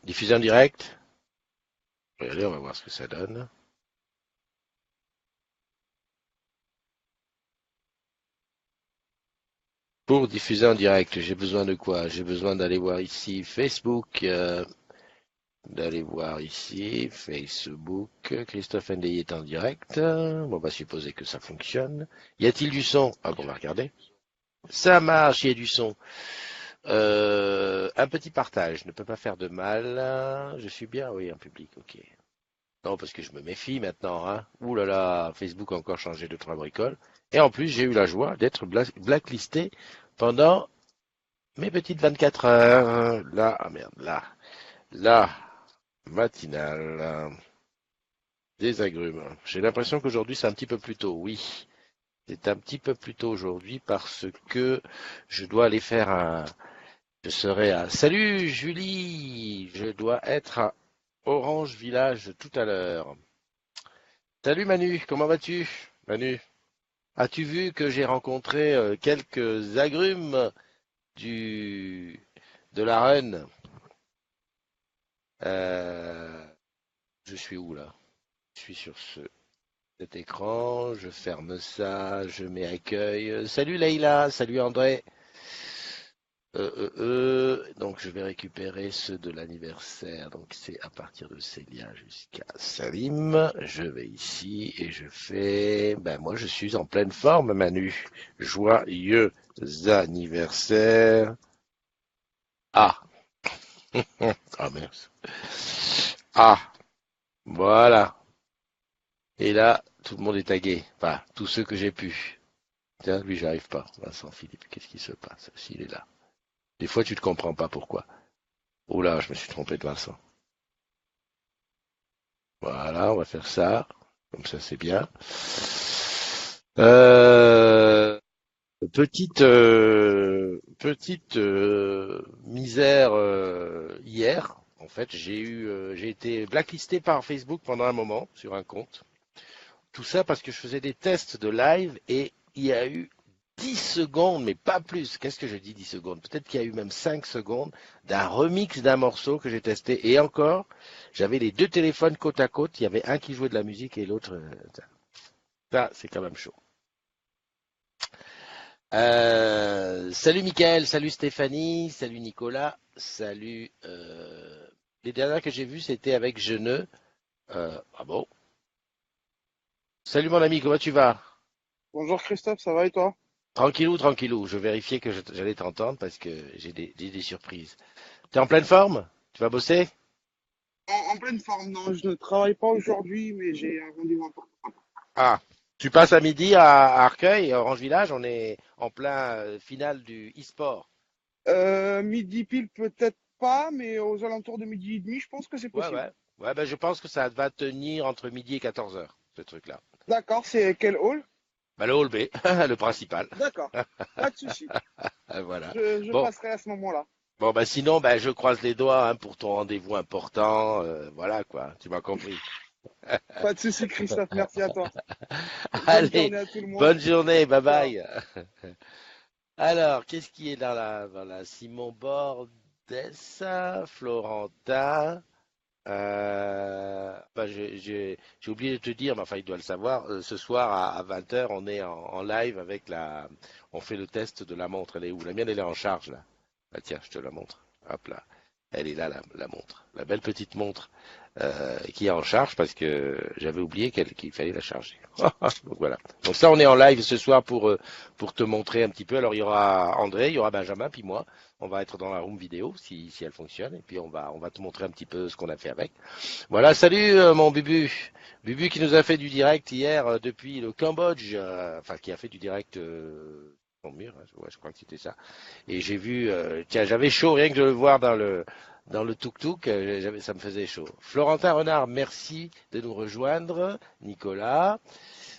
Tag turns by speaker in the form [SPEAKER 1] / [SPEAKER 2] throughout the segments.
[SPEAKER 1] Diffuser en direct. Regardez, on va voir ce que ça donne. Pour diffuser en direct, j'ai besoin de quoi? J'ai besoin d'aller voir ici Facebook, d'aller voir ici Facebook. Christophe Ndeye est en direct. Bon, on va supposer que ça fonctionne. Y a-t-il du son? Ah bon, on va regarder. Ça marche, il y a du son. Un petit partage ne peut pas faire de mal. Je suis bien, oui, en public, ok. Non, parce que je me méfie maintenant, hein. Ouh là là, Facebook a encore changé de trois bricoles. Et en plus, j'ai eu la joie d'être blacklisté pendant mes petites 24 heures. Là, ah merde, là, matinale, des agrumes. J'ai l'impression qu'aujourd'hui c'est un petit peu plus tôt, oui. C'est un petit peu plus tôt aujourd'hui parce que je dois aller faire un. Je serai à. Salut Julie! Je dois être à Orange Village tout à l'heure. Salut Manu, comment vas-tu? Manu, as-tu vu que j'ai rencontré quelques agrumes du de la Run? Euh, je suis où là? Je suis sur cet écran, je ferme ça, je mets accueil. Salut Leïla, salut André. Donc je vais récupérer ceux de l'anniversaire. Donc c'est à partir de Célia jusqu'à Salim. Je vais ici et je fais. Ben moi je suis en pleine forme, Manu. Joyeux anniversaire. Ah, ah mince. Ah, voilà. Et là, tout le monde est tagué. Enfin, tous ceux que j'ai pu. Tiens, lui, j'arrive pas. Vincent Philippe, qu'est-ce qui se passe s'il est là? Des fois, tu ne comprends pas pourquoi. Oh là, je me suis trompé de Vincent. Voilà, on va faire ça. Comme ça, c'est bien. Euh, petite misère hier. En fait, j'ai été blacklisté par Facebook pendant un moment sur un compte. Tout ça parce que je faisais des tests de live et il y a eu 10 secondes, mais pas plus. Qu'est-ce que je dis 10 secondes? Peut-être qu'il y a eu même 5 secondes d'un remix d'un morceau que j'ai testé. Et encore, j'avais les deux téléphones côte à côte. Il y avait un qui jouait de la musique et l'autre. Ça, c'est quand même chaud. Salut Mickaël, salut Stéphanie, salut Nicolas, salut. Les dernières que j'ai vues, c'était avec Geneux. Ah bon? Salut mon ami, comment tu vas?
[SPEAKER 2] Bonjour Christophe, ça va et toi?
[SPEAKER 1] Tranquillou, tranquillou. Je vérifiais que j'allais t'entendre parce que j'ai des surprises. T'es en pleine forme? Tu vas bosser?
[SPEAKER 2] En pleine forme, non, je ne travaille pas aujourd'hui, mais j'ai un rendez-vous important.
[SPEAKER 1] Ah, tu passes à midi à Arcueil, à Orange Village. On est en plein finale du e-sport.
[SPEAKER 2] Midi pile, peut-être pas, mais aux alentours de midi et demi, je pense que c'est
[SPEAKER 1] Ouais,
[SPEAKER 2] possible.
[SPEAKER 1] ouais. Ouais, ben je pense que ça va tenir entre midi et 14 heures, ce truc-là.
[SPEAKER 2] D'accord, c'est quel hall?
[SPEAKER 1] Ben, le hall B, le principal.
[SPEAKER 2] D'accord, pas de souci.
[SPEAKER 1] Voilà.
[SPEAKER 2] Je
[SPEAKER 1] Bon,
[SPEAKER 2] passerai à ce moment-là.
[SPEAKER 1] bon, ben sinon, ben je croise les doigts hein, pour ton rendez-vous important. Voilà quoi, tu m'as compris.
[SPEAKER 2] Pas de souci Christophe, merci à toi. Bonne
[SPEAKER 1] Allez,
[SPEAKER 2] journée à tout le monde.
[SPEAKER 1] bonne journée, bye
[SPEAKER 2] Ciao.
[SPEAKER 1] bye. Alors, qu'est-ce qui est dans la Simon Bordes, Florentin. Bah, j'ai oublié de te dire, mais enfin, il doit le savoir. Ce soir à 20 heures, on est en live avec on fait le test de la montre. Elle est où? La mienne, elle est en charge là. Bah, tiens, je te la montre. Hop là. Elle est là, la montre. La belle petite montre qui est en charge parce que j'avais oublié qu'il fallait la charger. Donc voilà. Donc ça, on est en live ce soir pour te montrer un petit peu. Alors il y aura André, il y aura Benjamin, puis moi. On va être dans la room vidéo si elle fonctionne et puis on va te montrer un petit peu ce qu'on a fait avec. Voilà, salut mon Bubu. Bubu qui nous a fait du direct hier depuis le Cambodge, enfin qui a fait du direct au mur, hein, ouais, je crois que c'était ça. Et j'ai vu, tiens, j'avais chaud rien que de le voir dans le tuk-tuk, ça me faisait chaud. Florentin Renard, merci de nous rejoindre. Nicolas.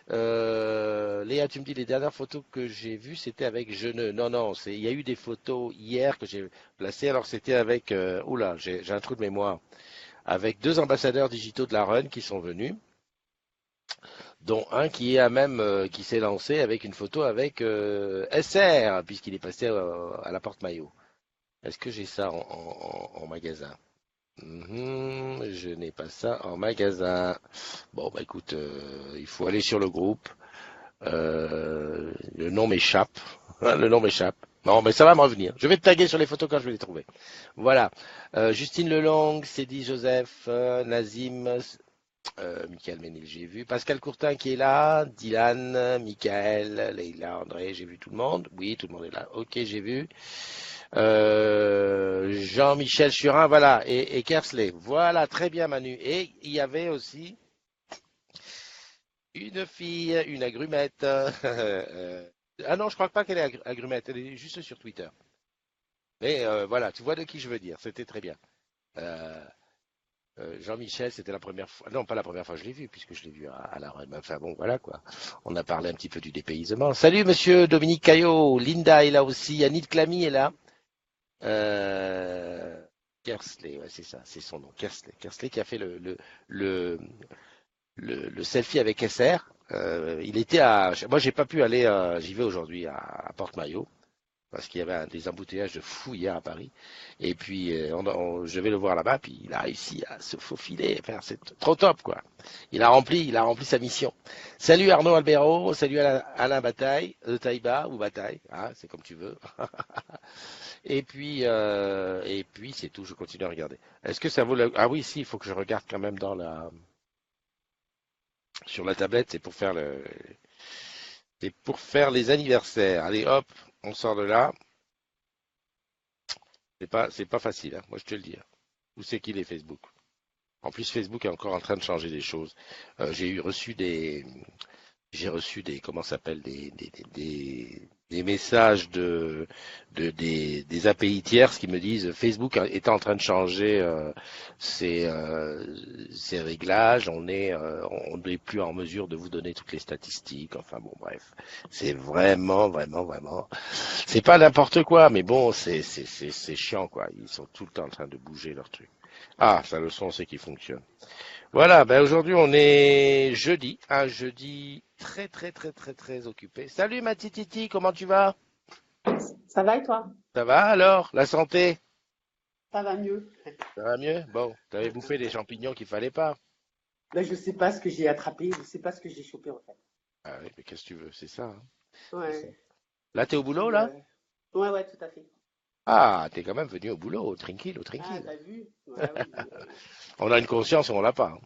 [SPEAKER 1] Léa, tu me dis les dernières photos que j'ai vues, c'était avec Geneux. Non, non, il y a eu des photos hier que j'ai placées. Alors c'était avec, oula, j'ai un trou de mémoire, avec deux ambassadeurs digitaux de la Run qui sont venus, dont un qui s'est lancé avec une photo avec SR, puisqu'il est passé à la porte maillot. Est-ce que j'ai ça en magasin? Je n'ai pas ça en magasin. Bon, bah écoute, il faut aller sur le groupe. Le nom m'échappe. Le nom m'échappe. Bon, mais ça va me revenir. Je vais te taguer sur les photos quand je vais les trouver. Voilà. Justine Lelong, Cédie Joseph, Nazim, Michael Ménil, j'ai vu. Pascal Courtin qui est là. Dylan, Michael, Leïla, André, j'ai vu tout le monde. Oui, tout le monde est là. Ok, j'ai vu. Jean-Michel Churin, voilà. Et Kersley. Voilà, très bien Manu. Et il y avait aussi une fille, une agrumette. Ah non, je crois pas qu'elle est agrumette, elle est juste sur Twitter. Mais voilà, tu vois de qui je veux dire, c'était très bien. Euh, Jean-Michel, c'était la première fois, non pas la première fois que je l'ai vu, puisque je l'ai vu à la Reine. Enfin bon, voilà quoi. On a parlé un petit peu du dépaysement. Salut monsieur Dominique Caillot, Linda est là aussi, Annie Clamy est là. Euh, Kersley, ouais, c'est ça, c'est son nom, Kersley. Kersley qui a fait le, le selfie avec SR. Il était à. Moi, j'ai pas pu aller. J'y vais aujourd'hui à Porte-Maillot parce qu'il y avait des embouteillages de fou hier à Paris. Et puis, je vais le voir là-bas. Puis, il a réussi à se faufiler. Enfin, c'est trop top, quoi. Il a rempli sa mission. Salut Arnaud Albero. Salut Alain Bataille, Taïba ou Bataille. Ah, c'est comme tu veux. Et puis, c'est tout. Je continue à regarder. Est-ce que ça vaut Ah oui, si. Il faut que je regarde quand même sur la tablette. C'est pour faire les anniversaires. Allez, hop, on sort de là. C'est pas facile, hein. Moi, je te le dis, hein. Où c'est qu'il est Facebook? En plus, Facebook est encore en train de changer des choses. J'ai reçu des, comment ça s'appelle, des messages des API tierces qui me disent Facebook est en train de changer ses réglages. On n'est plus en mesure de vous donner toutes les statistiques. Enfin bon, bref, c'est vraiment. C'est pas n'importe quoi, mais bon, c'est chiant quoi. Ils sont tout le temps en train de bouger leur truc. Ah, ça le son, c'est qu'il fonctionne. Voilà, ben aujourd'hui on est jeudi, un jeudi très occupé. Salut ma titi, comment tu vas?
[SPEAKER 3] Ça va et toi?
[SPEAKER 1] Ça va alors? La santé?
[SPEAKER 3] Ça va mieux.
[SPEAKER 1] Ça va mieux? Bon, t'avais bouffé des champignons qu'il fallait pas.
[SPEAKER 3] Là, je sais pas ce que j'ai attrapé, je sais pas ce que j'ai chopé en fait.
[SPEAKER 1] Ah oui, mais qu'est-ce que tu veux? C'est ça, hein. C'est ça.
[SPEAKER 3] Ouais.
[SPEAKER 1] Là, t'es au
[SPEAKER 3] Et
[SPEAKER 1] boulot
[SPEAKER 3] puis,
[SPEAKER 1] là?
[SPEAKER 3] ouais, tout à fait.
[SPEAKER 1] Ah, t'es quand même venu au boulot, tranquille,
[SPEAKER 3] Ah,
[SPEAKER 1] tranquille.
[SPEAKER 3] t'as vu? Ouais, oui,
[SPEAKER 1] On a une conscience, on l'a pas, hein.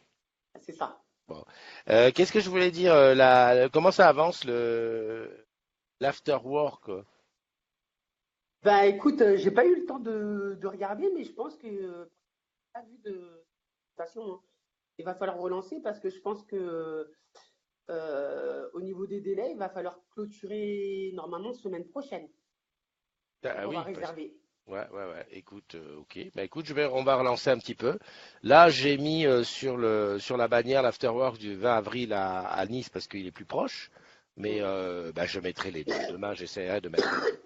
[SPEAKER 3] c'est ça.
[SPEAKER 1] Bon. Qu'est-ce que je voulais dire? Comment ça avance l'after work?
[SPEAKER 3] Ben écoute, j'ai pas eu le temps de regarder, mais je pense que pas vu de toute façon, hein, il va falloir relancer parce que je pense que au niveau des délais, il va falloir clôturer normalement semaine prochaine. Donc
[SPEAKER 1] Ah
[SPEAKER 3] on va
[SPEAKER 1] oui,
[SPEAKER 3] réserver.
[SPEAKER 1] ouais. Écoute, ok. Bah écoute, on va relancer un petit peu. Là, j'ai mis sur la bannière l'afterwork du 20 avril à Nice parce qu'il est plus proche. Mais
[SPEAKER 3] Mm.
[SPEAKER 1] bah, je mettrai les deux. Demain, j'essaierai de mettre les deux.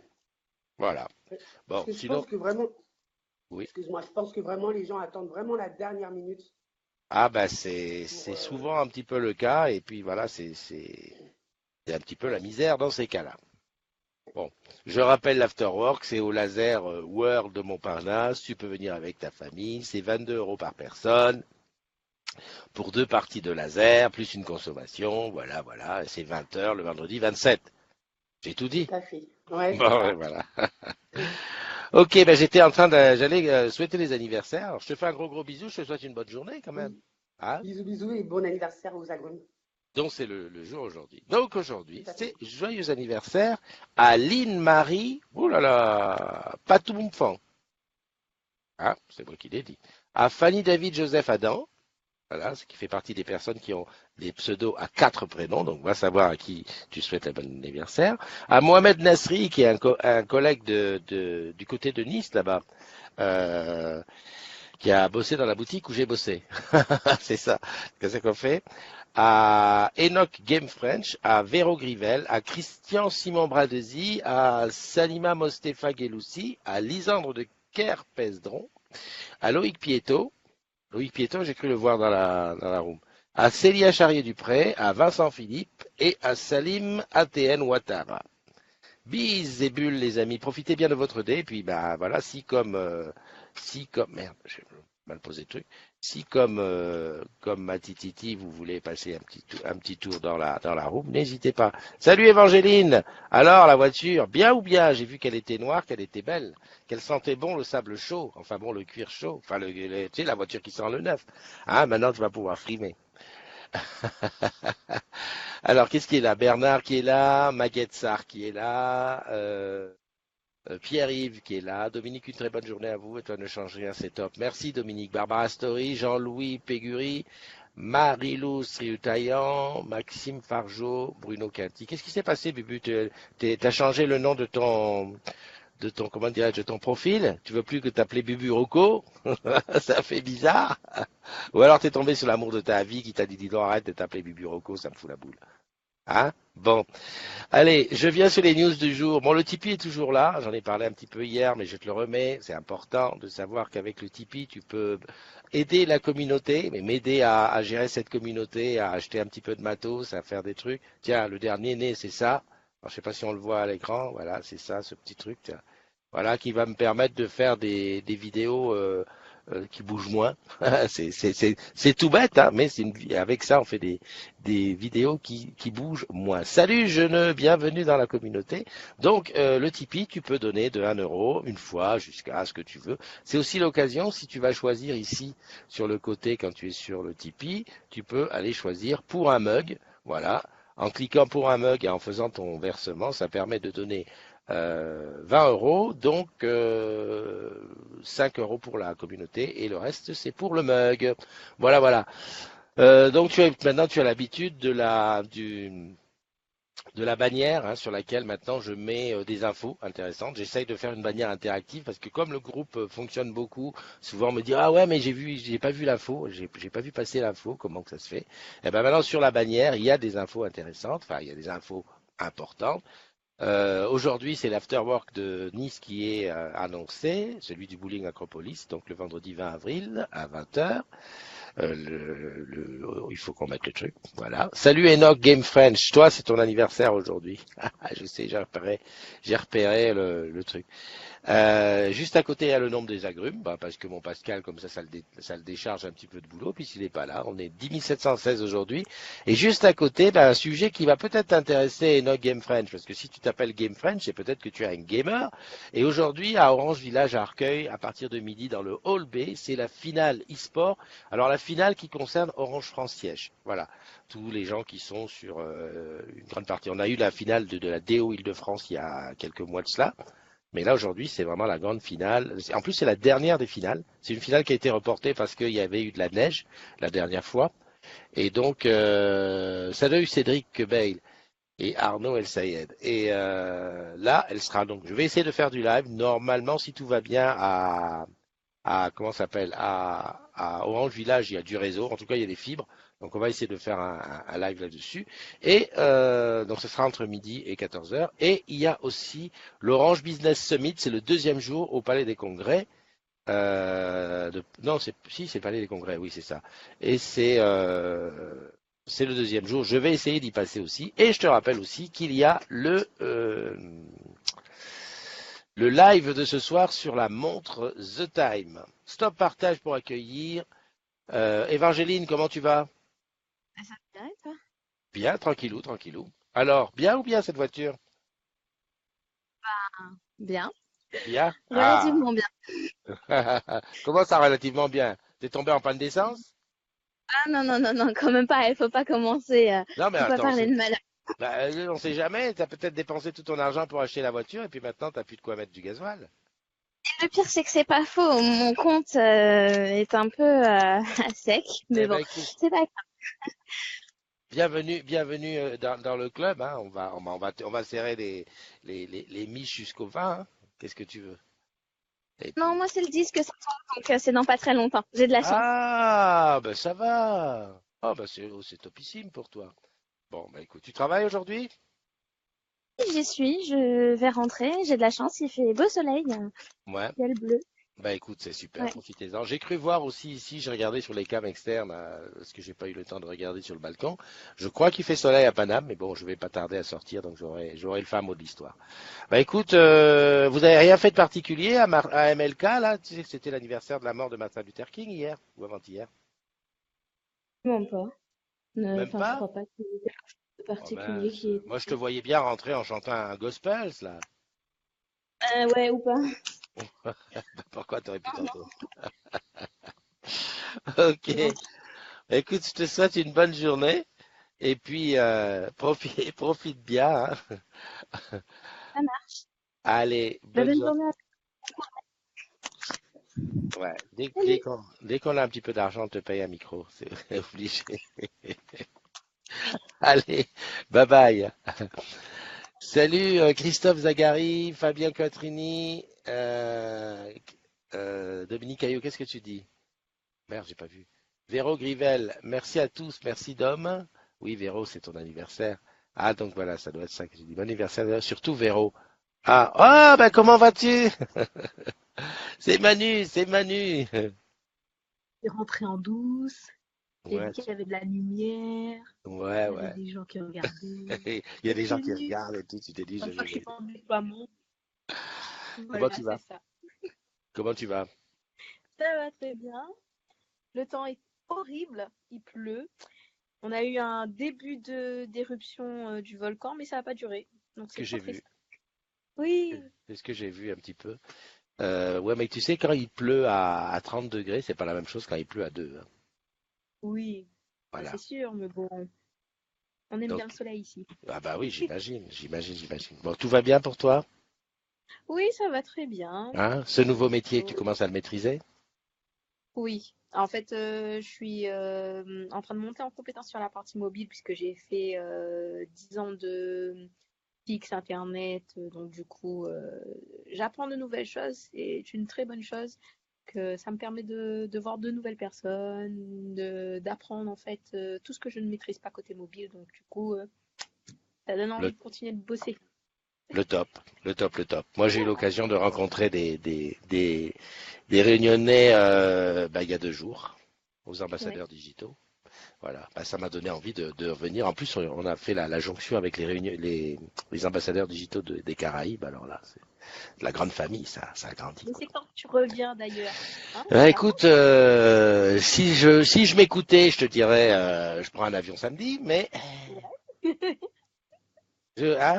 [SPEAKER 1] Voilà.
[SPEAKER 3] Parce
[SPEAKER 1] Bon,
[SPEAKER 3] que je
[SPEAKER 1] sinon,
[SPEAKER 3] pense que vraiment,
[SPEAKER 1] oui.
[SPEAKER 3] excuse-moi, je pense que vraiment les gens attendent vraiment la dernière minute
[SPEAKER 1] Ah bah
[SPEAKER 3] pour.
[SPEAKER 1] c'est souvent un petit peu le cas. Et puis voilà, c'est un petit peu la misère dans ces cas-là. Bon, je rappelle l'afterwork, c'est au laser World de Montparnasse. Tu peux venir avec ta famille. C'est 22 € par personne. Pour deux parties de laser, plus une consommation, voilà, c'est 20 heures le vendredi 27. J'ai tout dit.
[SPEAKER 3] Tout à fait. Ouais, c'est
[SPEAKER 1] Bon, ouais,
[SPEAKER 3] ça.
[SPEAKER 1] voilà. Ok, ben j'allais souhaiter les anniversaires. Alors, je te fais un gros bisou, je te souhaite une bonne journée quand même.
[SPEAKER 3] Oui.
[SPEAKER 1] Hein?
[SPEAKER 3] Bisous, bisous et bon anniversaire aux agrumes.
[SPEAKER 1] Donc c'est le jour aujourd'hui. Donc
[SPEAKER 3] Tout
[SPEAKER 1] aujourd'hui,
[SPEAKER 3] à
[SPEAKER 1] c'est
[SPEAKER 3] fait.
[SPEAKER 1] joyeux anniversaire à Lynn Marie, oh là là, Patoumfan. Ah, c'est moi qui l'ai dit. À Fanny David Joseph Adam. Voilà, ce qui fait partie des personnes qui ont des pseudos à 4 prénoms, donc on va savoir à qui tu souhaites un bon anniversaire. À Mohamed Nasri, qui est un collègue du côté de Nice, là-bas, euh, qui a bossé dans la boutique où j'ai bossé. C'est ça, c'est ça qu'on fait. À Enoch Game French, à Véro Grivel, à Christian Simon Bradesi, à Salima Mostefa Geloussi, à Lisandre de Kerpesdron, à Loïc Pieto, j'ai cru le voir dans la room. À Célia Charrier-Dupré, à Vincent Philippe et à Salim ATN Ouattara. Bis et bulles, les amis. Profitez bien de votre dé. Et puis, bah, voilà, si comme, merde, mal posé le truc. Si comme ma tititi, vous voulez passer un petit tour dans la roue, n'hésitez pas. Salut Évangéline. Alors la voiture, bien ou bien? J'ai vu qu'elle était noire, qu'elle était belle, qu'elle sentait bon le sable chaud, enfin bon le cuir chaud, enfin tu sais la voiture qui sent le neuf. Ah maintenant tu vas pouvoir frimer. Alors qu'est-ce qui est là? Bernard qui est là, Maguette Sarr qui est là. Pierre-Yves qui est là. Dominique, une très bonne journée à vous. Et toi, ne change rien, c'est top. Merci Dominique. Barbara Story, Jean-Louis Pégury, Marie-Lou Striutaillan, Maxime Fargeau, Bruno Quinty. Qu'est-ce qui s'est passé, Bubu? T'as changé le nom de ton, comment dirais-je, de ton profil? Tu veux plus que t'appeler Bubu Rocco? Ça fait bizarre. Ou alors t'es tombé sur l'amour de ta vie qui t'a dit, dis donc, arrête de t'appeler Bubu Rocco, ça me fout la boule. Hein? Bon. Allez, je viens sur les news du jour. Bon, le Tipeee est toujours là. J'en ai parlé un petit peu hier, mais je te le remets. C'est important de savoir qu'avec le Tipeee, tu peux aider la communauté, mais m'aider à gérer cette communauté, à acheter un petit peu de matos, à faire des trucs. Tiens, le dernier né, c'est ça. Alors, je sais pas si on le voit à l'écran. Voilà, c'est ça, ce petit truc. Tiens. Voilà, qui va me permettre de faire des vidéos qui bougent moins. C'est tout bête, hein, mais avec ça, on fait des vidéos qui bougent moins. Salut, jeune, bienvenue dans la communauté. Donc, le Tipeee, tu peux donner de 1 euro une fois jusqu'à ce que tu veux. C'est aussi l'occasion, si tu vas choisir ici, sur le côté, quand tu es sur le Tipeee, tu peux aller choisir pour un mug. Voilà. En cliquant pour un mug et en faisant ton versement, ça permet de donner 20 euros, donc 5 euros pour la communauté et le reste c'est pour le mug. Voilà, voilà. Donc maintenant tu as l'habitude de la bannière hein, sur laquelle maintenant je mets des infos intéressantes. J'essaye de faire une bannière interactive parce que comme le groupe fonctionne beaucoup, souvent on me dit ah ouais mais j'ai pas vu l'info, j'ai pas vu passer l'info, comment que ça se fait? Et ben maintenant sur la bannière il y a des infos intéressantes, enfin il y a des infos importantes. Aujourd'hui, c'est l'afterwork de Nice qui est annoncé, celui du Bowling Acropolis, donc le vendredi 20 avril à 20h. Il faut qu'on mette le truc. Voilà. Salut Enoch Game French. Toi, c'est ton anniversaire aujourd'hui. Je sais, j'ai repéré le truc. Juste à côté, il y a le nombre des agrumes, parce que mon Pascal, comme ça le décharge un petit peu de boulot, puisqu'il n'est pas là. On est 10 716 aujourd'hui. Et juste à côté, un sujet qui va peut-être t'intéresser, Enoch Game French, parce que si tu t'appelles Game French, c'est peut-être que tu es un gamer. Et aujourd'hui, à Orange Village à Arcueil, à partir de midi, dans le Hall B, c'est la finale e-sport. Alors, la finale qui concerne Orange France Siège. Voilà. Tous les gens qui sont sur une grande partie. On a eu la finale de la DO Île-de-France il y a quelques mois de cela. Mais là, aujourd'hui, c'est vraiment la grande finale. En plus, c'est la dernière des finales. C'est une finale qui a été reportée parce qu'il y avait eu de la neige la dernière fois. Et donc, salut Cédric Bale et Arnaud El Sayed. Et là, elle sera donc. Je vais essayer de faire du live. Normalement, si tout va bien, comment ça s'appelle à Orange Village, il y a du réseau. En tout cas, il y a des fibres. Donc, on va essayer de faire un live là-dessus. Et donc, ce sera entre midi et 14h. Et il y a aussi l'Orange Business Summit. C'est le deuxième jour au Palais des Congrès. Non, c'est Palais des Congrès. Oui, c'est ça. Et c'est le deuxième jour. Je vais essayer d'y passer aussi. Et je te rappelle aussi qu'il y a le live de ce soir sur la montre The Time. Stop partage pour accueillir. Évangéline, comment tu vas?
[SPEAKER 4] Ça va bien et toi?
[SPEAKER 1] Bien, tranquillou, tranquillou. Alors, bien ou bien cette voiture?
[SPEAKER 4] Bien,
[SPEAKER 1] Bien? Ah.
[SPEAKER 4] relativement bien.
[SPEAKER 1] Comment ça, relativement bien? T'es tombé en panne d'essence?
[SPEAKER 4] Ah non, non, non, non, quand même pas, il faut pas commencer,
[SPEAKER 1] Non, mais
[SPEAKER 4] faut pas
[SPEAKER 1] attends,
[SPEAKER 4] parler de malheur.
[SPEAKER 1] on sait jamais. T'as peut-être dépensé tout ton argent pour acheter la voiture et puis maintenant t'as plus de quoi mettre du gasoil.
[SPEAKER 4] Le pire, c'est que c'est pas faux, mon compte est un peu à sec, mais
[SPEAKER 1] Eh
[SPEAKER 4] bon,
[SPEAKER 1] ben, écoute,
[SPEAKER 4] c'est pas grave.
[SPEAKER 1] bienvenue dans le club. Hein. On va serrer les miches jusqu'au 20. Hein. Qu'est-ce que tu veux? Et
[SPEAKER 4] Non,
[SPEAKER 1] puis...
[SPEAKER 4] moi c'est le 10 que ça tombe, donc c'est dans pas très longtemps, j'ai de la chance.
[SPEAKER 1] Ah, ben ça va. Ah, ben c'est topissime pour toi. Bon, ben écoute, tu travailles aujourd'hui?
[SPEAKER 4] J'y suis, je vais rentrer, j'ai de la chance, il fait beau soleil,
[SPEAKER 1] Ouais.
[SPEAKER 4] il y a le bleu.
[SPEAKER 1] Bah écoute, c'est super,
[SPEAKER 4] Ouais.
[SPEAKER 1] profitez-en. J'ai cru voir aussi ici, j'ai regardé sur les cams externes, parce que j'ai pas eu le temps de regarder sur le balcon. Je crois qu'il fait soleil à Paname, mais bon, je vais pas tarder à sortir, donc j'aurai le fin mot de l'histoire. Bah écoute, vous avez rien fait de particulier à MLK là? Tu sais que c'était l'anniversaire de la mort de Martin Luther King hier ou avant-hier?
[SPEAKER 4] Même pas.
[SPEAKER 1] Même
[SPEAKER 4] Enfin, je
[SPEAKER 1] pas?
[SPEAKER 4] crois pas qu'il y ait quelque chose de
[SPEAKER 1] Oh
[SPEAKER 4] particulier
[SPEAKER 1] mince.
[SPEAKER 4] qui ait été
[SPEAKER 1] Moi, je te
[SPEAKER 4] fait.
[SPEAKER 1] voyais bien rentrer en chantant un gospel là.
[SPEAKER 4] Ouais, ou pas.
[SPEAKER 1] Pourquoi t'aurais pu
[SPEAKER 4] Non,
[SPEAKER 1] tenter? Ok.
[SPEAKER 4] non, non.
[SPEAKER 1] Écoute, je te souhaite une bonne journée et puis profite bien, hein.
[SPEAKER 4] Ça marche.
[SPEAKER 1] Allez,
[SPEAKER 4] Bah,
[SPEAKER 1] bonne
[SPEAKER 4] bonne
[SPEAKER 1] journée.
[SPEAKER 4] journée à
[SPEAKER 1] Ouais, dès,
[SPEAKER 4] toi.
[SPEAKER 1] dès
[SPEAKER 4] Salut.
[SPEAKER 1] qu'on dès qu'on a un petit peu d'argent, on te paye un micro, c'est obligé. Allez, bye bye. Salut Christophe Zagari, Fabien Quattrini, Dominique Caillot, qu'est-ce que tu dis? Merde, j'ai pas vu. Véro Grivel, merci à tous, merci Dom. Oui, Véro, c'est ton anniversaire. Ah, donc voilà, ça doit être ça que j'ai dit. Bon anniversaire, surtout Véro. Ah, ben comment vas-tu? C'est Manu, c'est Manu.
[SPEAKER 5] C'est rentré en douce. J'ai vu
[SPEAKER 1] Ouais,
[SPEAKER 5] qu'il y avait de la lumière.
[SPEAKER 1] ouais,
[SPEAKER 5] Il y avait
[SPEAKER 1] ouais.
[SPEAKER 5] des gens qui regardaient.
[SPEAKER 1] Il y a des gens
[SPEAKER 5] C'est
[SPEAKER 1] qui
[SPEAKER 5] venu.
[SPEAKER 1] regardent et tout, tu t'es dit,
[SPEAKER 5] Une
[SPEAKER 1] je
[SPEAKER 5] fois que je suis
[SPEAKER 1] vais.
[SPEAKER 5] pas en déploiement.
[SPEAKER 1] Comment
[SPEAKER 5] Voilà,
[SPEAKER 1] tu vas?
[SPEAKER 5] c'est ça.
[SPEAKER 1] Comment tu vas?
[SPEAKER 5] Ça va très bien. Le temps est horrible. Il pleut. On a eu un début d'éruption du volcan, mais ça n'a pas duré. Donc
[SPEAKER 1] Ce
[SPEAKER 5] c'est
[SPEAKER 1] que
[SPEAKER 5] trop
[SPEAKER 1] j'ai vu.
[SPEAKER 5] triste. Oui,
[SPEAKER 1] C'est ce que j'ai vu un petit peu. Ouais, mais tu sais, quand il pleut à 30 degrés, c'est pas la même chose quand il pleut à 2, hein.
[SPEAKER 5] oui, ça, c'est
[SPEAKER 1] Voilà.
[SPEAKER 5] sûr, mais bon, on aime
[SPEAKER 1] Donc,
[SPEAKER 5] bien le soleil ici.
[SPEAKER 1] ah bah oui, j'imagine. Bon, tout va bien pour toi?
[SPEAKER 5] Oui, ça va très bien.
[SPEAKER 1] Hein? Ce nouveau métier, tu commences à le maîtriser?
[SPEAKER 5] Oui, en fait, je suis en train de monter en compétence sur la partie mobile puisque j'ai fait 10 ans de fixe Internet. Donc du coup, j'apprends de nouvelles choses. C'est une très bonne chose que ça me permet de voir de nouvelles personnes, d'apprendre en fait tout ce que je ne maîtrise pas côté mobile. Donc du coup, ça donne
[SPEAKER 1] Le,
[SPEAKER 5] envie de continuer de bosser.
[SPEAKER 1] le top, le top. Moi, j'ai eu l'occasion de rencontrer des Réunionnais bah, il y a 2 jours, aux
[SPEAKER 5] Ouais.
[SPEAKER 1] ambassadeurs digitaux. Voilà, bah, ça m'a donné envie de revenir. En plus, on a fait la jonction avec les ambassadeurs digitaux des Caraïbes. Alors là, c'est la grande famille, ça grandit,
[SPEAKER 5] Mais
[SPEAKER 1] quoi.
[SPEAKER 5] c'est quand tu reviens d'ailleurs, hein? C'est la
[SPEAKER 1] Écoute, si je m'écoutais, je te dirais, je prends un avion samedi, mais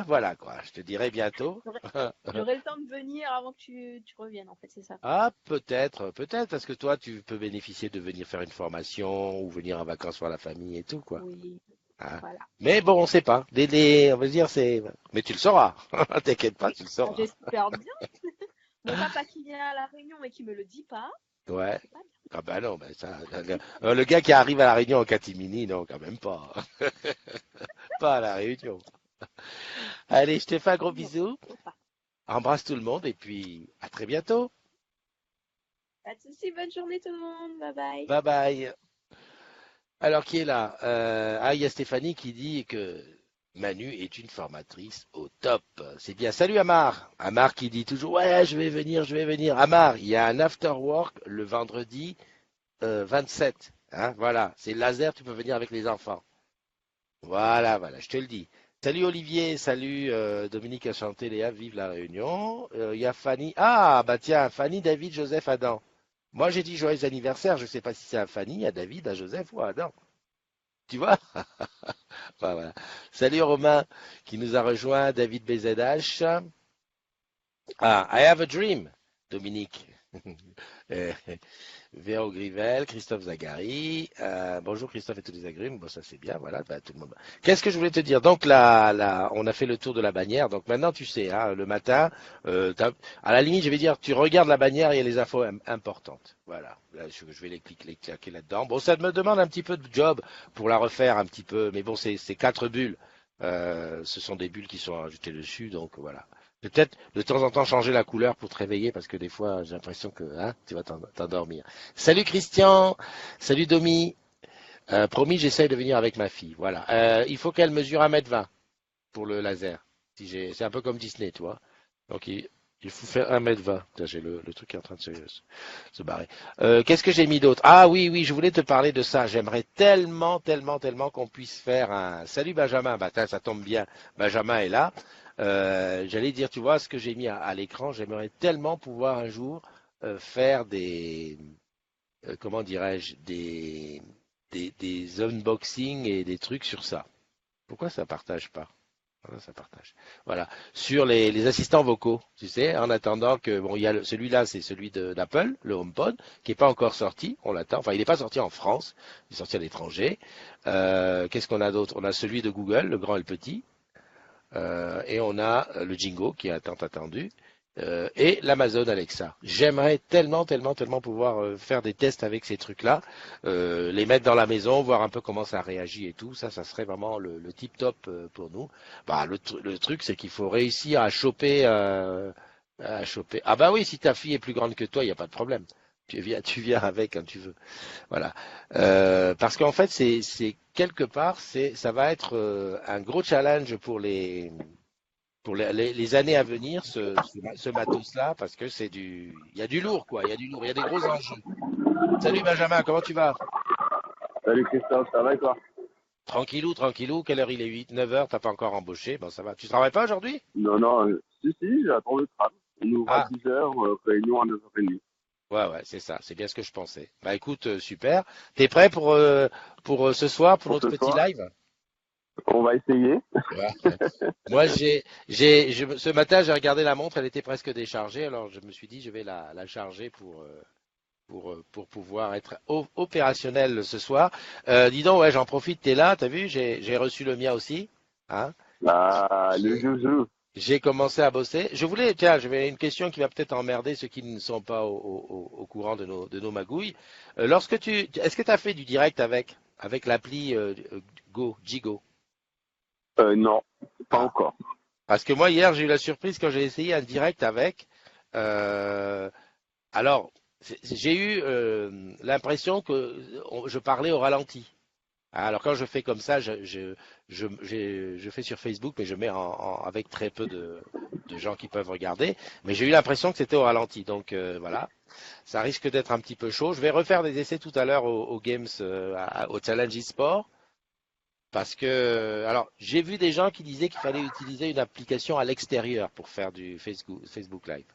[SPEAKER 1] voilà quoi, je te dirai bientôt.
[SPEAKER 5] J'aurai j'aurai le temps de venir avant que tu reviennes, en fait, c'est ça.
[SPEAKER 1] Ah, peut-être, parce que toi, tu peux bénéficier de venir faire une formation ou venir en vacances voir la famille et tout, quoi.
[SPEAKER 5] Oui,
[SPEAKER 1] Hein.
[SPEAKER 5] voilà.
[SPEAKER 1] Mais bon, on sait pas. On va dire, c'est. Mais tu le sauras. T'inquiète pas, tu le
[SPEAKER 5] Ah,
[SPEAKER 1] sauras.
[SPEAKER 5] j'espère bien. Mon papa qui vient à la Réunion et qui me le dit pas,
[SPEAKER 1] Ouais.
[SPEAKER 5] c'est pas bien.
[SPEAKER 1] Ah bah non, ben ça, le gars qui arrive à la Réunion en catimini, non, quand même pas. Pas à la Réunion. Allez, je te fais un gros
[SPEAKER 5] Non,
[SPEAKER 1] bisou.
[SPEAKER 5] faut pas.
[SPEAKER 1] Embrasse tout le monde et puis à très bientôt.
[SPEAKER 5] Pas de soucis, bonne journée tout le monde. Bye bye.
[SPEAKER 1] Bye bye. Alors, qui est là? Ah, il y a Stéphanie qui dit que Manu est une formatrice au top. C'est bien. Salut Amar. Amar qui dit toujours, ouais, je vais venir, je vais venir. Amar, il y a un after work le vendredi 27. Hein, voilà, c'est laser, tu peux venir avec les enfants. Voilà, je te le dis. Salut Olivier, salut Dominique Enchanté, Léa, vive la Réunion. Il y a Fanny. Ah, bah tiens, Fanny, David, Joseph, Adam. Moi, j'ai dit joyeux anniversaire. Je ne sais pas si c'est à Fanny, à David, à Joseph ou à Adam. Tu vois? Voilà. Salut Romain qui nous a rejoint, David BZH. Ah, I have a dream, Dominique. Euh, Véro Grivel, Christophe Zagari. Bonjour Christophe et tous les agrumes. Bon, ça c'est bien, voilà, bah, tout le monde. Qu'est-ce que je voulais te dire? Donc là, on a fait le tour de la bannière. Donc maintenant, tu sais, hein, le matin, à la limite, je vais dire, tu regardes la bannière, il y a les infos importantes. Voilà. Là, je vais les claquer là-dedans. Bon, ça me demande un petit peu de job pour la refaire un petit peu, mais bon, c'est 4 bulles. Ce sont des bulles qui sont ajoutées dessus, donc voilà. Peut-être de temps en temps changer la couleur pour te réveiller parce que des fois j'ai l'impression que hein, tu vas t'endormir. Salut Christian, salut Domi. Promis, j'essaye de venir avec ma fille. Voilà. Il faut qu'elle mesure 1,20 m pour le laser. C'est un peu comme Disney, tu vois. Donc Il faut faire 1m20. Tiens, j'ai le truc qui est en train de se barrer. Qu'est-ce que j'ai mis d'autre? Ah oui, oui, je voulais te parler de ça. J'aimerais tellement, tellement, tellement qu'on puisse faire un... Salut Benjamin, bah, ça tombe bien. Benjamin est là. J'allais dire, tu vois, ce que j'ai mis à l'écran, j'aimerais tellement pouvoir un jour faire comment dirais-je, des unboxings et des trucs sur ça. Pourquoi ça partage pas? Voilà, ça partage. Voilà. Sur les assistants vocaux, tu sais, en attendant que, bon, il y a celui-là, c'est celui d'Apple, le HomePod, qui n'est pas encore sorti. On l'attend. Enfin, il n'est pas sorti en France. Il est sorti à l'étranger. Qu'est-ce qu'on a d'autre? On a celui de Google, le grand et le petit. Et on a le Jingo, qui est tant attendu. Et l'Amazon Alexa. J'aimerais tellement, tellement, tellement pouvoir faire des tests avec ces trucs-là, les mettre dans la maison, voir un peu comment ça réagit et tout. Ça serait vraiment le tip top pour nous. Bah, le truc, c'est qu'il faut réussir à choper. Ah bah oui, si ta fille est plus grande que toi, il n'y a pas de problème. Tu viens avec quand tu veux. Voilà. Parce qu'en fait, c'est quelque part, ça va être un gros challenge pour les années à venir, ce matos-là, parce que il y a du lourd, quoi. Il y a du lourd, il y a des gros enjeux. Salut Benjamin, comment tu vas?
[SPEAKER 6] Salut Christophe, ça va et toi?
[SPEAKER 1] Tranquillou, tranquillou. Quelle heure il est? 8, 9 heures, t'as pas encore embauché? Bon, ça va. Tu travailles pas aujourd'hui?
[SPEAKER 6] Non, non, si, j'attends le tram. On ouvre à
[SPEAKER 1] Ah,
[SPEAKER 6] 10h, réunion à 9h30.
[SPEAKER 1] ouais, c'est ça. C'est bien ce que je pensais. Bah écoute, super. T'es prêt pour ce soir, pour
[SPEAKER 6] Pour
[SPEAKER 1] notre
[SPEAKER 6] ce
[SPEAKER 1] petit
[SPEAKER 6] soir,
[SPEAKER 1] live?
[SPEAKER 6] on va essayer.
[SPEAKER 1] Ouais. Moi, ce matin, j'ai regardé la montre, elle était presque déchargée, alors je me suis dit, je vais la charger pour pouvoir être opérationnel ce soir. Dis donc, ouais, j'en profite, t'es là, t'as vu, j'ai reçu le mien aussi. Hein.
[SPEAKER 6] Ah, le
[SPEAKER 1] J'ai
[SPEAKER 6] jeu.
[SPEAKER 1] j'ai commencé à bosser. Tiens, j'avais une question qui va peut-être emmerder ceux qui ne sont pas au courant de nos magouilles. Est-ce que tu as fait du direct avec l'appli Jigo?
[SPEAKER 6] Non, pas
[SPEAKER 1] Ah,
[SPEAKER 6] encore.
[SPEAKER 1] parce que moi hier j'ai eu la surprise quand j'ai essayé un direct avec. euh, alors j'ai eu l'impression que je parlais au ralenti. Alors quand je fais comme ça, je fais sur Facebook, mais je mets avec très peu de gens qui peuvent regarder. Mais j'ai eu l'impression que c'était au ralenti. Donc voilà, ça risque d'être un petit peu chaud. Je vais refaire des essais tout à l'heure au Games, au Challenge eSport. Parce que, alors, j'ai vu des gens qui disaient qu'il fallait utiliser une application à l'extérieur pour faire du Facebook Live.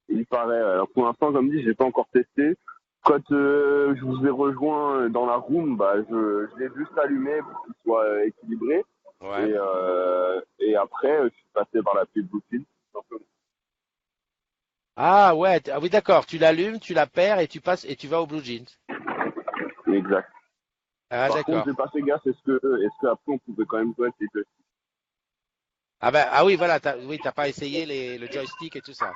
[SPEAKER 6] Il paraît. Alors pour l'instant, comme dit, j'ai pas encore testé. Quand je vous ai rejoint dans la room, bah, je l'ai juste allumé pour qu'il soit équilibré.
[SPEAKER 1] Ouais.
[SPEAKER 6] Et après, je suis passé par la pub Bluetooth, tout simplement.
[SPEAKER 1] Ah ouais, ah oui d'accord. Tu l'allumes, tu la perds et tu passes et tu vas au Blue Jeans.
[SPEAKER 6] Exact.
[SPEAKER 1] Ah
[SPEAKER 6] Par contre,
[SPEAKER 1] d'accord.
[SPEAKER 6] j'ai pas fait gaffe. Est-ce que après on pouvait quand même jouer avec les deux?
[SPEAKER 1] Ah ben ah oui voilà, oui t'as pas essayé le joystick et tout ça.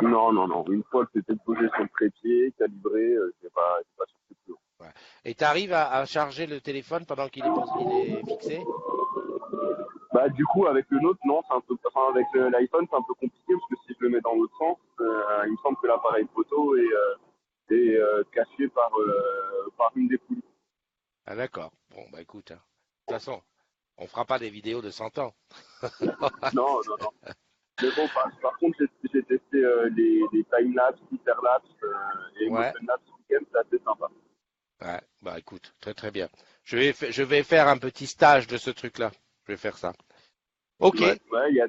[SPEAKER 6] Non, non, non. Une fois que c'était posé sur le trépied, calibré, j'ai pas surpris plus haut.
[SPEAKER 1] Ouais. Et tu arrives à charger le téléphone pendant il est fixé?
[SPEAKER 6] Bah, du coup, avec le nôtre, non, c'est un peu, enfin, avec l'iPhone, c'est un peu compliqué parce que si je le mets dans l'autre sens, il me semble que l'appareil photo est caché par une des poulies.
[SPEAKER 1] Ah d'accord. Bon bah écoute, hein. De toute façon, on fera pas des vidéos de 100 ans.
[SPEAKER 6] Non, non, non. Mais bon, par contre, j'ai testé les timelapse, hyperlapse et
[SPEAKER 1] Ouais.
[SPEAKER 6] motion lapse ce week-end, c'est assez sympa.
[SPEAKER 1] Ouais. Bah écoute, très très bien. Je vais faire un petit stage de ce truc-là. Je vais faire ça. Ok.
[SPEAKER 6] Ouais, ouais, il y a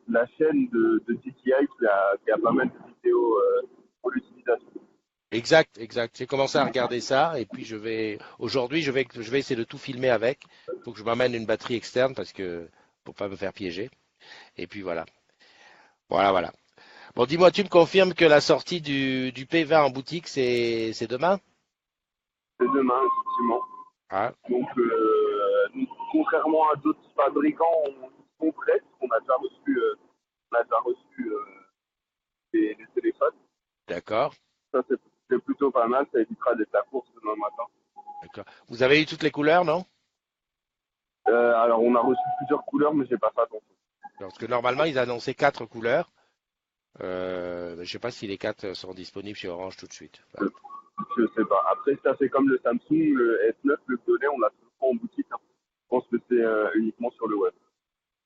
[SPEAKER 6] la chaîne de TTI qui a pas mal de vidéos pour l'utilisation.
[SPEAKER 1] Exact, exact. J'ai commencé à regarder ça et puis aujourd'hui, je vais essayer de tout filmer avec. Faut que je m'amène une batterie externe parce que pour pas me faire piéger. Et puis voilà. Voilà, voilà. Bon, dis-moi, tu me confirmes que la sortie du P20 en boutique, c'est demain?
[SPEAKER 6] C'est demain, effectivement.
[SPEAKER 1] Ah,
[SPEAKER 6] Donc, contrairement à d'autres fabricants, on sont prêts. On a déjà reçu les téléphones.
[SPEAKER 1] d'accord,
[SPEAKER 6] Ça, c'est plutôt pas mal. Ça évitera d'être la course demain matin.
[SPEAKER 1] d'accord. Vous avez eu toutes les couleurs, non?
[SPEAKER 6] Alors, on a reçu plusieurs couleurs, mais j'ai pas fait attention.
[SPEAKER 1] Parce que normalement, ils annonçaient 4 couleurs. Je sais pas si les 4 sont disponibles chez Orange tout de suite.
[SPEAKER 6] Je,
[SPEAKER 1] Voilà.
[SPEAKER 6] je sais pas. Après, ça fait comme le Samsung, le S9, le violet, on l'a toujours pas en boutique. Hein. Je pense que c'est uniquement sur le web.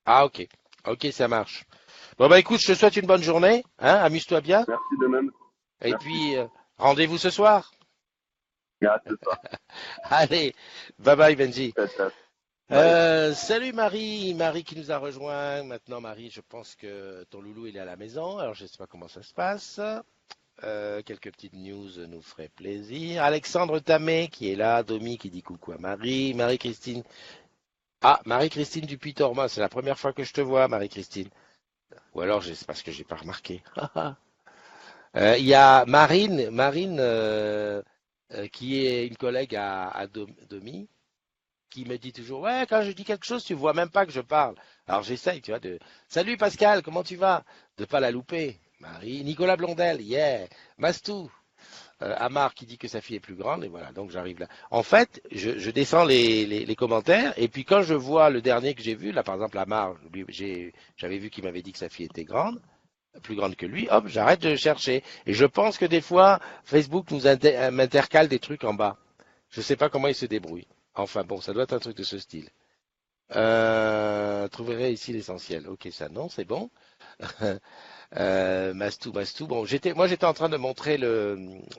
[SPEAKER 1] Ah, ok. Ok, ça marche. Bon, bah écoute, je te souhaite une bonne journée. Hein, amuse-toi bien.
[SPEAKER 6] Merci de même.
[SPEAKER 1] Et
[SPEAKER 6] Merci.
[SPEAKER 1] puis, rendez-vous ce soir.
[SPEAKER 6] À ce soir.
[SPEAKER 1] Allez, bye bye Benji.
[SPEAKER 6] Ciao, ciao. Bye.
[SPEAKER 1] Salut Marie, Marie qui nous a rejoint. Maintenant Marie, je pense que ton loulou il est à la maison. Alors je sais pas comment ça se passe. Quelques petites news nous feraient plaisir. Alexandre Tamé qui est là, Domi qui dit coucou à Marie, Marie-Christine. Ah, Marie-Christine Dupuis-Torma, c'est la première fois que je te vois, Marie-Christine. Ou alors c'est parce que j'ai pas remarqué. Il y a Marine qui est une collègue à Domi, qui me dit toujours, ouais, quand je dis quelque chose, tu vois même pas que je parle. Alors j'essaye, tu vois, de salut Pascal, comment tu vas? De pas la louper. Marie, Nicolas Blondel, yeah, Mastou, Amar qui dit que sa fille est plus grande, et voilà, donc j'arrive là. En fait, je descends les commentaires, et puis quand je vois le dernier que j'ai vu, là par exemple Amar, j'avais vu qu'il m'avait dit que sa fille était grande, plus grande que lui, hop, j'arrête de chercher. Et je pense que des fois, Facebook m'intercale des trucs en bas. Je sais pas comment il se débrouille. Enfin bon, ça doit être un truc de ce style. Trouverez ici l'essentiel. Ok, ça non, c'est bon. Mastou. Bon, moi j'étais en train de montrer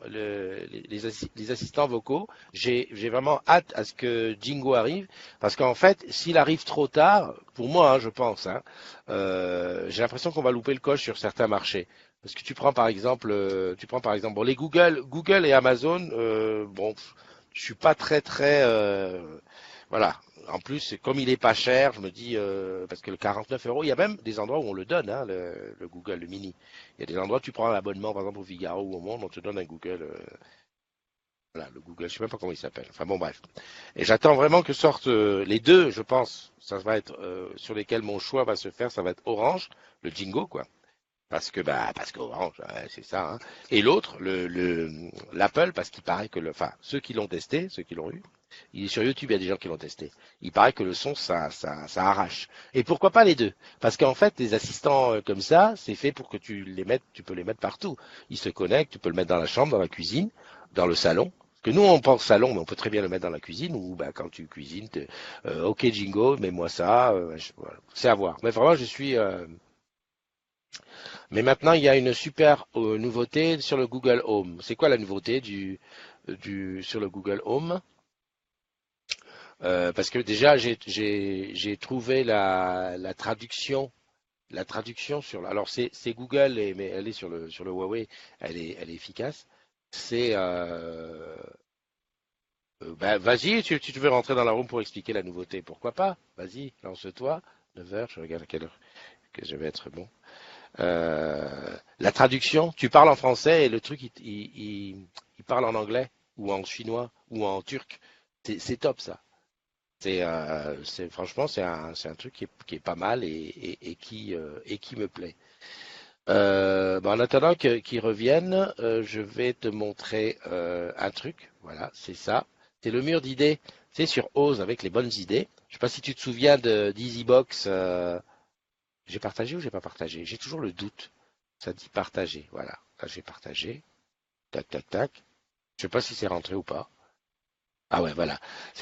[SPEAKER 1] les assistants vocaux. J'ai vraiment hâte à ce que Jingo arrive, parce qu'en fait, s'il arrive trop tard, pour moi, hein, je pense, hein, j'ai l'impression qu'on va louper le coche sur certains marchés. Parce que bon, les Google et Amazon, bon, je suis pas très, voilà. En plus, comme il est pas cher, je me dis, parce que le 49 euros, il y a même des endroits où on le donne, hein, le Google, le mini. Il y a des endroits où tu prends un abonnement, par exemple au Figaro ou au Monde, on te donne un Google, voilà, le Google, je sais même pas comment il s'appelle. Enfin bon, bref. Et j'attends vraiment que sortent les deux, je pense, ça va être sur lesquels mon choix va se faire, ça va être Orange, le Jingo, quoi. Parce qu'Orange, ouais, c'est ça, hein. Et l'autre, l'Apple, parce qu'il paraît que enfin, ceux qui l'ont testé, ceux qui l'ont eu, il est sur YouTube, il y a des gens qui l'ont testé. Il paraît que le son, ça arrache. Et pourquoi pas les deux? Parce qu'en fait, les assistants comme ça, c'est fait pour que tu peux les mettre partout. Ils se connectent, tu peux le mettre dans la chambre, dans la cuisine, dans le salon. Parce que nous, on pense salon, mais on peut très bien le mettre dans la cuisine ou quand tu cuisines, ok Jingo, mets-moi ça. Voilà. C'est à voir. Mais vraiment, je suis. Mais maintenant, il y a une super nouveauté sur le Google Home. C'est quoi la nouveauté sur le Google Home? Parce que déjà, j'ai trouvé la traduction alors c'est Google, mais elle est sur le Huawei, elle est efficace. C'est vas-y, tu veux rentrer dans la room pour expliquer la nouveauté, pourquoi pas? Vas-y, lance-toi. 9 heures, je regarde à quelle heure que je vais être bon. La traduction, tu parles en français et le truc il parle en anglais ou en chinois ou en turc. C'est top ça. Franchement c'est un truc qui est pas mal et qui me plaît. En attendant qu'ils reviennent, je vais te montrer un truc. Voilà, c'est ça. C'est le mur d'idées. C'est sur Ose avec les bonnes idées. Je sais pas si tu te souviens d'EasyBox. J'ai partagé ou j'ai pas partagé? J'ai toujours le doute. Ça dit partager. Voilà. Là, j'ai partagé. Tac, tac, tac. Je sais pas si c'est rentré ou pas. Ah ouais, voilà.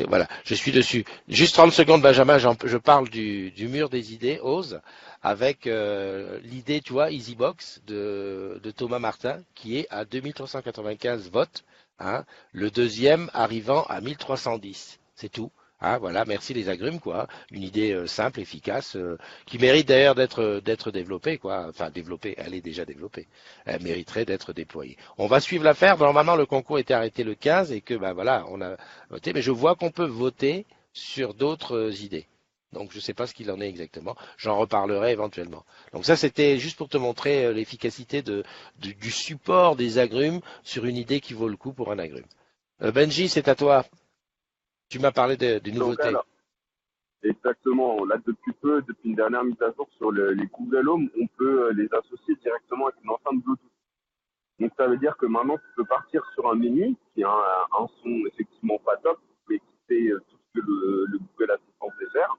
[SPEAKER 1] Voilà. Je suis dessus. Juste 30 secondes, Benjamin. Je parle du mur des idées, Ose, avec l'idée, tu vois, EasyBox de Thomas Martin, qui est à 2395 votes. Hein, le deuxième arrivant à 1310. C'est tout. Ah, voilà, merci les agrumes, quoi. Une idée simple, efficace, qui mérite d'ailleurs d'être développée, quoi. Enfin, développée, elle est déjà développée. Elle mériterait d'être déployée. On va suivre l'affaire. Normalement, le concours était arrêté le 15 et que, voilà, on a voté. Mais je vois qu'on peut voter sur d'autres idées. Donc, je ne sais pas ce qu'il en est exactement. J'en reparlerai éventuellement. Donc, ça, c'était juste pour te montrer l'efficacité du support des agrumes sur une idée qui vaut le coup pour un agrume. Benji, c'est à toi. Tu m'as parlé des
[SPEAKER 6] Donc,
[SPEAKER 1] nouveautés.
[SPEAKER 6] alors, exactement. Là, depuis une dernière mise à jour sur les Google Home, on peut les associer directement avec une enceinte Bluetooth. Donc, ça veut dire que maintenant, tu peux partir sur un menu qui a un son effectivement pas top, mais qui fait tout ce que le Google Assistant sait faire,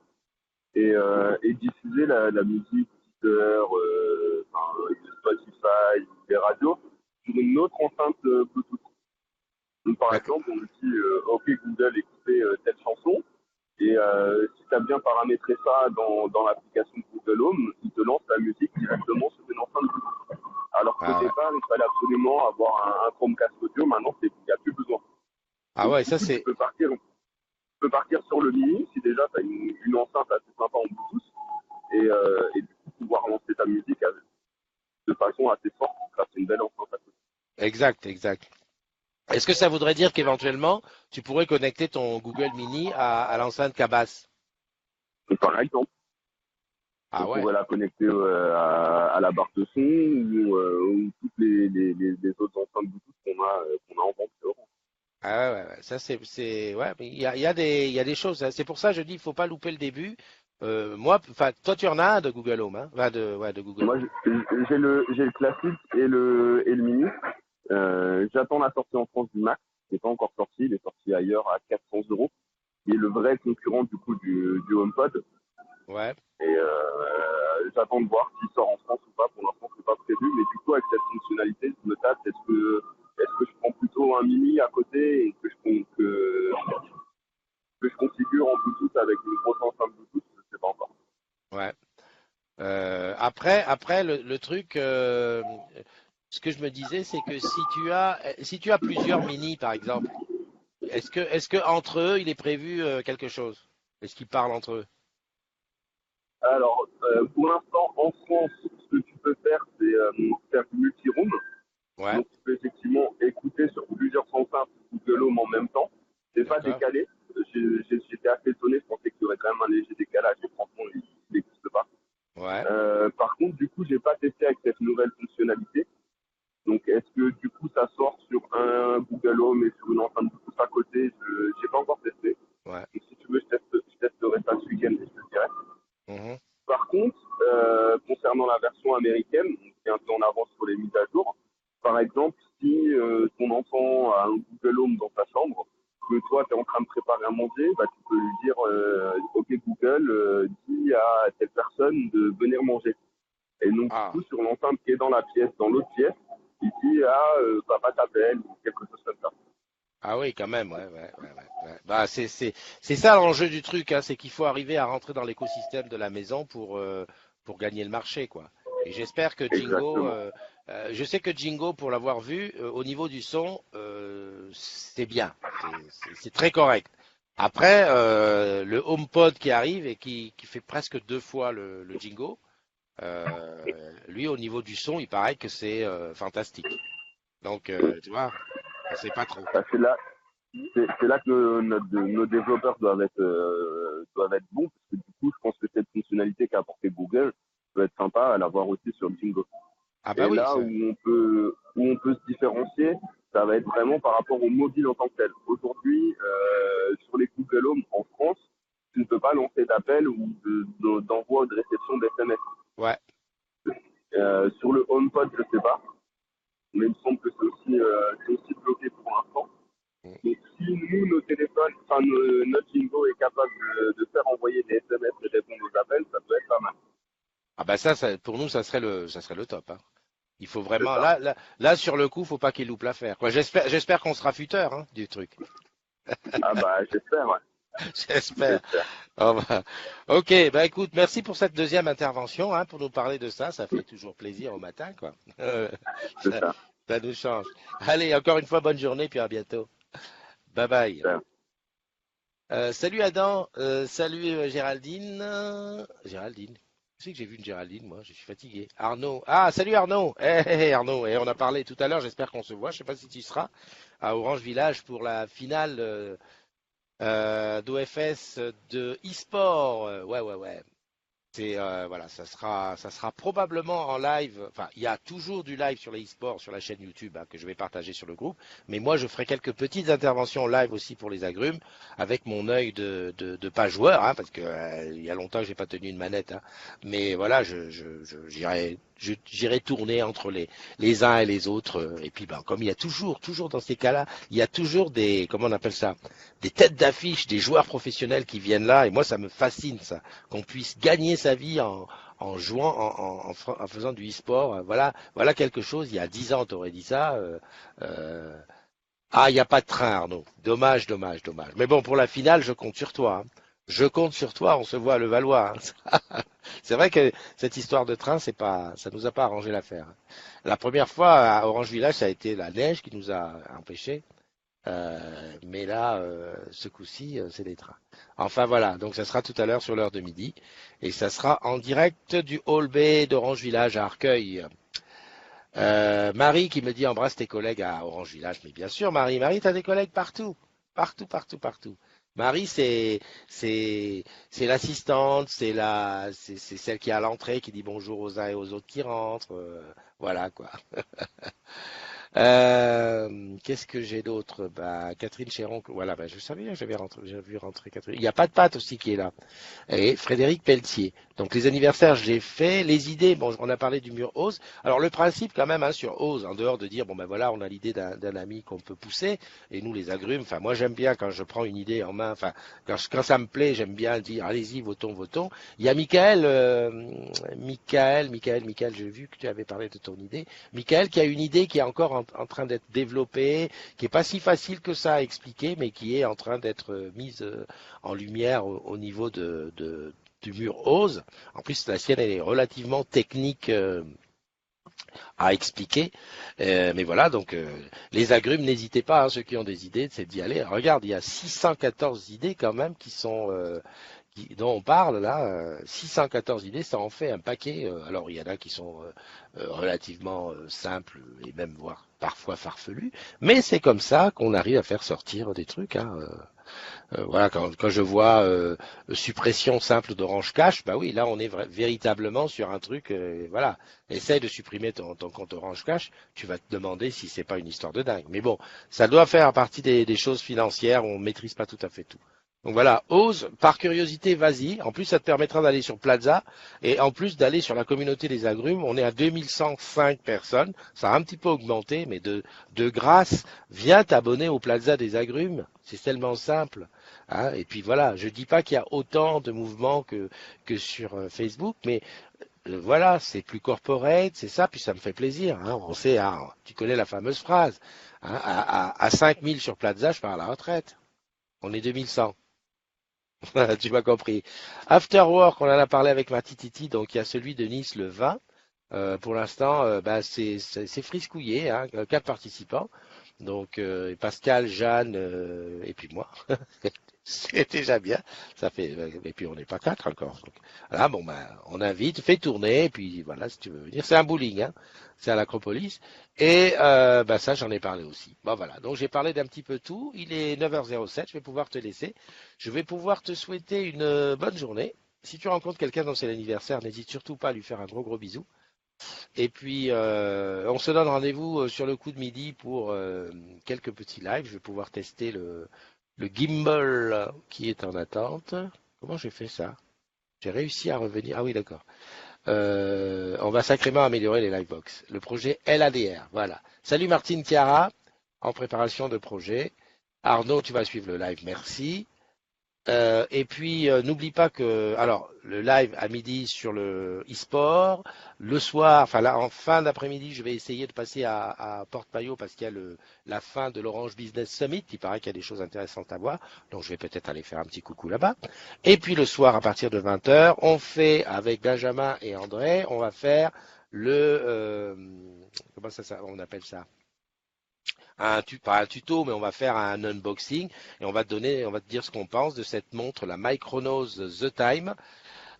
[SPEAKER 6] et diffuser la musique, Deezer, Spotify, les radios, sur une autre enceinte Bluetooth. Donc, par
[SPEAKER 1] D'accord.
[SPEAKER 6] exemple, on dit OK Google, écoutez telle chanson. Et si tu as bien paramétré ça dans l'application Google Home, il te lance la musique directement sur une enceinte Bluetooth. Alors qu'au
[SPEAKER 1] Ah ouais.
[SPEAKER 6] départ, il fallait absolument avoir un Chromecast audio. Maintenant, il n'y a plus besoin.
[SPEAKER 1] Ah
[SPEAKER 6] Donc,
[SPEAKER 1] ouais,
[SPEAKER 6] du
[SPEAKER 1] ça
[SPEAKER 6] coup, tu
[SPEAKER 1] c'est.
[SPEAKER 6] peux partir sur le mini si déjà tu as une enceinte assez sympa en Bluetooth et du coup pouvoir lancer ta musique de façon assez forte grâce à une belle enceinte à côté.
[SPEAKER 1] Exact, exact. Est-ce que ça voudrait dire qu'éventuellement, tu pourrais connecter ton Google Mini à l'enceinte Cabas?
[SPEAKER 6] Donc, par exemple, on
[SPEAKER 1] Ah ouais.
[SPEAKER 6] pourrait la connecter à la barre de son ou toutes les autres enceintes Bluetooth qu'on a en vente.
[SPEAKER 1] Ah ouais, ouais, ça ouais, mais il y a des choses, hein. C'est pour ça que je dis, il faut pas louper le début. Moi, enfin, toi, tu en as un de Google Home, hein, ouais, de Google
[SPEAKER 6] Moi,
[SPEAKER 1] Home.
[SPEAKER 6] j'ai le classique et le mini. J'attends la sortie en France du Max, qui n'est pas encore sorti, il est sorti ailleurs à 400 euros. Il est le vrai concurrent du coup du HomePod.
[SPEAKER 1] Ouais.
[SPEAKER 6] Et j'attends de voir s'il sort en France ou pas. Pour l'instant, c'est pas prévu. Mais du coup, avec cette fonctionnalité, je me tâte. Est-ce que je prends plutôt un mini à côté et que je configure en Bluetooth avec une grosse enceinte Bluetooth? Je sais pas encore.
[SPEAKER 1] Ouais. Après, le truc, ce que je me disais, c'est que si tu as plusieurs mini, par exemple, est-ce que entre eux, il est prévu quelque chose? Est-ce qu'ils parlent entre eux?
[SPEAKER 6] Alors, pour l'instant, en France, ce que tu peux faire, c'est faire du multi-room.
[SPEAKER 1] Ouais,
[SPEAKER 6] Donc, tu peux effectivement écouter sur plusieurs enceintes Google Home en même temps. C'est pas
[SPEAKER 1] d'accord.
[SPEAKER 6] décalé. J'étais assez étonné. Je pensais qu'il y aurait quand même un léger décalage. Et franchement, il n'existe pas.
[SPEAKER 1] Ouais.
[SPEAKER 6] Par contre, du coup, j'ai pas testé avec cette nouvelle fonctionnalité. Donc, est-ce que du coup, ça sort sur un Google Home et sur une enceinte Bluetooth à côté? Je n'ai pas encore testé.
[SPEAKER 1] Ouais.
[SPEAKER 6] Donc, si tu veux, je testerai ça ce week-end et je te dirai.
[SPEAKER 1] Mhm.
[SPEAKER 6] Par contre, concernant la version américaine, qui est un peu en avance sur les mises à jour, par exemple, si ton enfant a un Google Home dans sa chambre, que toi, tu es en train de préparer à manger, bah, tu peux lui dire OK Google, dis à telle personne de venir manger. Et donc, du
[SPEAKER 1] Ah.
[SPEAKER 6] coup, sur l'enceinte qui est dans la pièce, dans l'autre pièce, il dit papa t'appelle ou quelque chose comme ça.
[SPEAKER 1] Ah oui, quand même, ouais. Bah, c'est ça l'enjeu du truc, hein, c'est qu'il faut arriver à rentrer dans l'écosystème de la maison pour gagner le marché, quoi. Et j'espère que Jingo,
[SPEAKER 6] Exactement.
[SPEAKER 1] je sais que Jingo, pour l'avoir vu, au niveau du son, c'est bien, c'est très correct. Après, le HomePod qui arrive et qui fait presque deux fois le Jingo, lui, au niveau du son, il paraît que c'est fantastique. Donc, tu vois, on sait pas trop.
[SPEAKER 6] Bah, c'est là que nos développeurs doivent être bons, parce que du coup, je pense que cette fonctionnalité qu'a apporté Google peut être sympa à l'avoir aussi sur Jingo.
[SPEAKER 1] Ah bah
[SPEAKER 6] Et
[SPEAKER 1] oui,
[SPEAKER 6] là
[SPEAKER 1] ça.
[SPEAKER 6] où on peut se différencier, ça va être vraiment par rapport au mobile en tant que tel. Aujourd'hui, sur les Google Home en France, tu ne peux pas lancer d'appel ou d'envoi ou de réception d'SMS.
[SPEAKER 1] Ouais.
[SPEAKER 6] Sur le HomePod, je ne sais pas, mais il me semble que c'est aussi bloqué pour l'instant. Donc, si nous, nos téléphones, enfin, notre Jingo est capable de faire envoyer des SMS et répondre aux appels, ça peut être pas mal.
[SPEAKER 1] Ah bah pour nous, ça serait le top, hein. Il faut
[SPEAKER 6] C'est
[SPEAKER 1] vraiment,
[SPEAKER 6] ça.
[SPEAKER 1] là sur le coup, faut pas qu'il loupe l'affaire, quoi. J'espère qu'on sera futeur, hein, du truc.
[SPEAKER 6] Ah bah, j'espère, ouais.
[SPEAKER 1] J'espère.
[SPEAKER 6] J'espère.
[SPEAKER 1] Oh bah, ok, bah écoute, merci pour cette deuxième intervention, hein, pour nous parler de ça. Ça fait toujours plaisir au matin, quoi.
[SPEAKER 6] C'est
[SPEAKER 1] Ça,
[SPEAKER 6] ça.
[SPEAKER 1] ça nous change. Allez, encore une fois, bonne journée, puis à bientôt. Bye bye.
[SPEAKER 6] J'espère.
[SPEAKER 1] Salut Adam, salut Géraldine. Géraldine. Je sais que j'ai vu une Géraldine, moi, je suis fatigué. Arnaud. Ah, salut Arnaud. Arnaud, on a parlé tout à l'heure, j'espère qu'on se voit. Je sais pas si tu seras à Orange Village pour la finale d'OFS de e-sport. Ouais. C'est voilà, ça sera probablement en live. Enfin, il y a toujours du live sur les e-sports sur la chaîne YouTube, hein, que je vais partager sur le groupe. Mais moi, je ferai quelques petites interventions live aussi pour les agrumes avec mon œil de pas joueur, hein, parce que il y a longtemps que j'ai pas tenu une manette. Hein. Mais voilà, j'irai tourner entre les uns et les autres. Et puis, ben, comme il y a toujours dans ces cas-là, il y a toujours des, comment on appelle ça, des têtes d'affiche, des joueurs professionnels qui viennent là. Et moi, ça me fascine ça, qu'on puisse gagner sa vie en jouant, en faisant du e-sport. Voilà quelque chose. Il y a 10 ans, tu aurais dit ça. Ah, il n'y a pas de train, Arnaud. Dommage. Mais bon, pour la finale, je compte sur toi, hein. Je compte sur toi. On se voit à Levallois, hein. C'est vrai que cette histoire de train, ça nous a pas arrangé l'affaire. La première fois à Orange Village, ça a été la neige qui nous a empêchés. Mais là, ce coup-ci, c'est les trains. Enfin voilà, donc ça sera tout à l'heure sur l'heure de midi. Et ça sera en direct du Hall B d'Orange Village à Arcueil. Marie qui me dit embrasse tes collègues à Orange Village. Mais bien sûr, Marie, t'as des collègues partout. Partout, partout, partout. Marie, c'est l'assistante, c'est celle qui est à l'entrée, qui dit bonjour aux uns et aux autres qui rentrent. Voilà quoi. Qu'est-ce que j'ai d'autre? Bah, Catherine Chéron, voilà, bah, je savais, j'ai vu rentrer Catherine. Il y a pas de Pat aussi qui est là. Et Frédéric Pelletier. Donc les anniversaires, j'ai fait. Les idées, bon, on a parlé du mur Ose. Alors le principe quand même, hein, sur Ose, en dehors de dire, bon ben voilà, on a l'idée d'un ami qu'on peut pousser, et nous les agrumes, enfin moi j'aime bien quand je prends une idée en main, enfin quand ça me plaît, j'aime bien dire, allez-y, votons, votons. Il y a Michael, j'ai vu que tu avais parlé de ton idée. Michael qui a une idée qui est encore en train d'être développée, qui est pas si facile que ça à expliquer, mais qui est en train d'être mise en lumière au niveau du mur Ose. En plus, la sienne elle est relativement technique à expliquer. Mais voilà, donc les agrumes, n'hésitez pas, hein, ceux qui ont des idées, c'est d'y aller. Regarde, il y a 614 idées quand même dont on parle là, 614 idées, ça en fait un paquet. Alors il y en a qui sont relativement simples et même voire parfois farfelus, mais c'est comme ça qu'on arrive à faire sortir des trucs. Hein. Voilà, quand je vois suppression simple d'Orange Cash, bah oui, là on est véritablement sur un truc. Voilà, essaye de supprimer ton compte Orange Cash, tu vas te demander si c'est pas une histoire de dingue. Mais bon, ça doit faire partie des choses financières, on maîtrise pas tout à fait tout. Donc voilà, ose, par curiosité, vas-y. En plus, ça te permettra d'aller sur Plaza et en plus d'aller sur la communauté des agrumes. On est à 2105 personnes. Ça a un petit peu augmenté, mais de grâce, viens t'abonner au Plaza des agrumes. C'est tellement simple. Hein. Et puis voilà, je dis pas qu'il y a autant de mouvements que sur Facebook, mais voilà, c'est plus corporate, c'est ça, puis ça me fait plaisir. Hein. On sait, hein, tu connais la fameuse phrase. Hein, à 5000 sur Plaza, je pars à la retraite. On est 2100. Tu m'as compris. After Work, on en a parlé avec ma tititi, donc il y a celui de Nice le 20. Pour l'instant, bah, c'est friscouillé, hein, 4 participants. Donc Pascal, Jeanne et puis moi. C'est déjà bien. Ça fait et puis on n'est pas 4 encore. Donc, voilà, bon ben on invite, fait tourner, et puis voilà, si tu veux venir. C'est un bowling, hein. C'est à l'Acropolis. Et ben ça j'en ai parlé aussi. Bon voilà. Donc j'ai parlé d'un petit peu tout. Il est 9h07, je vais pouvoir te laisser. Je vais pouvoir te souhaiter une bonne journée. Si tu rencontres quelqu'un dont c'est l'anniversaire, n'hésite surtout pas à lui faire un gros bisou. Et puis, on se donne rendez-vous sur le coup de midi pour quelques petits lives. Je vais pouvoir tester le gimbal qui est en attente. Comment j'ai fait ça? J'ai réussi à revenir. Ah oui, d'accord. On va sacrément améliorer les livebox. Le projet LADR, voilà. Salut Martine Chiara, en préparation de projet. Arnaud, tu vas suivre le live, merci. Et puis n'oublie pas que alors le live à midi sur le e-sport, le soir, enfin là en fin d'après-midi, je vais essayer de passer à Porte-Maillot parce qu'il y a la fin de l'Orange Business Summit. Il paraît qu'il y a des choses intéressantes à voir, donc je vais peut-être aller faire un petit coucou là-bas. Et puis le soir à partir de 20h, on fait avec Benjamin et André, on va faire comment ça on appelle ça? Pas un tuto, mais on va faire un unboxing et on va te dire ce qu'on pense de cette montre, la Micronos The Time.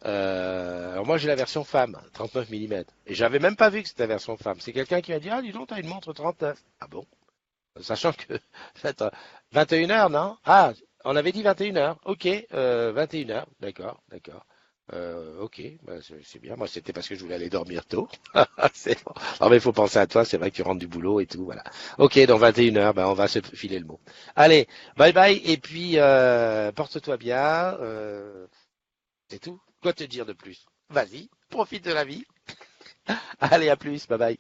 [SPEAKER 1] Alors moi j'ai la version femme, 39 mm. Et j'avais même pas vu que c'était la version femme. C'est quelqu'un qui m'a dit, ah dis donc, t'as une montre 39. Ah bon? Sachant que 21h, non? Ah, on avait dit 21h. Ok, 21h. D'accord, d'accord. Ok, bah, c'est bien. Moi, c'était parce que je voulais aller dormir tôt. C'est bon. Non, mais il faut penser à toi. C'est vrai que tu rentres du boulot et tout. Voilà. Ok, dans 21h, ben, on va se filer le mot. Allez, bye bye. Et puis, porte-toi bien. C'est tout. Quoi te dire de plus? Vas-y, profite de la vie. Allez, à plus. Bye bye.